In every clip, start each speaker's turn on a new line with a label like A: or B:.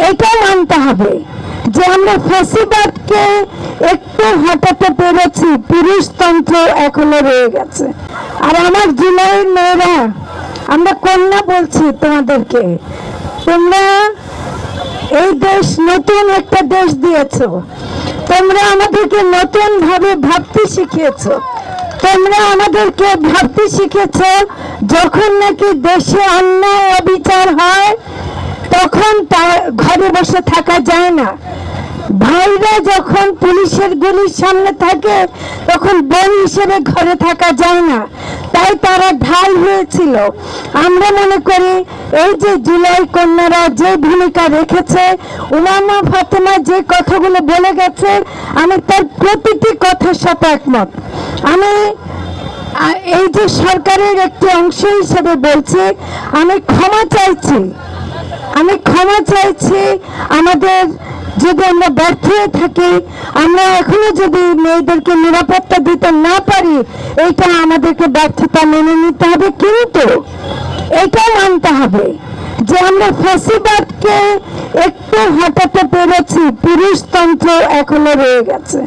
A: এটাও মানতে হবে যে আমরা ফ্যাসিবাদকে একটু হটাতে পেরেছি, পুরুষতন্ত্র এখনো রয়ে গেছে। আর আমার জুলাইয়ের মেয়েরা, আমরা কন্যা বলছি তোমাদেরকে, তোমরা এই দেশ নতুন একটা দেশ দিয়েছো, তোমরা আমাদেরকে নতুন ভাবে ভাবতে শিখিয়েছো। তোমরা আমাদেরকে ভাবতে শিখেছো যখন নাকি দেশে অন্যায় অবিচার হয় তখন ঘরে বসে থাকা যায় না। ভাইরা যখন পুলিশের গুলির সামনে থাকে তখন বোন হিসেবে ঘরে থাকা যায় না, তাই তারা ঢাল হয়েছিল। আমরা মনে করি এই যে জুলাই কন্যারা যে ভূমিকা রেখেছে, উমামা ফাতেমা যে কথাগুলো বলে গেছে, আমি তার প্রতিটি কথার সাথে একমত। আমি এই যে সরকারের একটি অংশ হিসেবে বলছি, আমি ক্ষমা চাইছি আমাদের যদি আমরা ব্যর্থ হয়ে থাকি, আমরা এখনো যদি মেয়েদেরকে নিরাপত্তা দিতে না পারি, এটা আমাদেরকে ব্যর্থতা মেনে নিতে হবে। কিন্তু এটাও মানতে হবে যে আমরা ফ্যাসিবাদকে একটু হটাতে পেরেছি, পুরুষতন্ত্র এখনো রয়ে গেছে।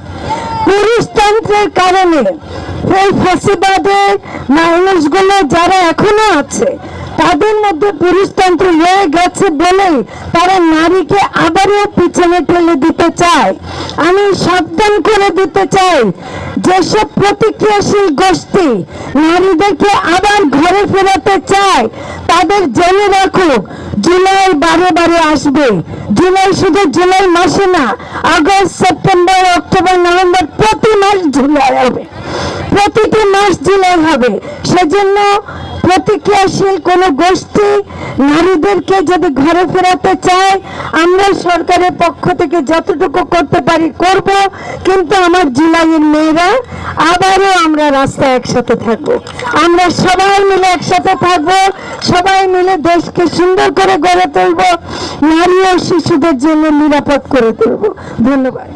A: পুরুষতন্ত্রের কারণে এই ফ্যাসিবাদের মানুষগুলো যারা এখনো আছে তাদের মধ্যে পুরুষতন্ত্র রয়ে গেছে বলেই তারা নারীকে আবারও পিছনে ঠেলে দিতে চায়। আমি সাবধান করে দিতে চাই, যেসব প্রতিক্রিয়াশীল গোষ্ঠী নারীদেরকে আবার ঘরে ফেরাতে চায় তাদের জেনে রাখুক, জুলাই বারে আসবে। জুলাই শুধু জুলাই মাসে না, আগস্ট, সেপ্টেম্বর, অক্টোবর, নভেম্বর, প্রতি মাস জুলাই হবে, প্রতিটি মাস জুলাই হবে। সেজন্য প্রতিক্রিয়াশীল কোন গোষ্ঠী নারীদেরকে যদি ঘরে ফেরাতে চায়, আমরা সরকারের পক্ষ থেকে যতটুকু করতে পারি করব। কিন্তু আমার জুলাইয়ের মেয়েরা, আবারও আমরা রাস্তায় একসাথে থাকবো, আমরা সবাই মিলে একসাথে থাকবো, সবাই মিলে দেশকে সুন্দর করে গড়ে তুলবো, নারী ও শিশুদের জন্য নিরাপদ করে তুলবো। ধন্যবাদ।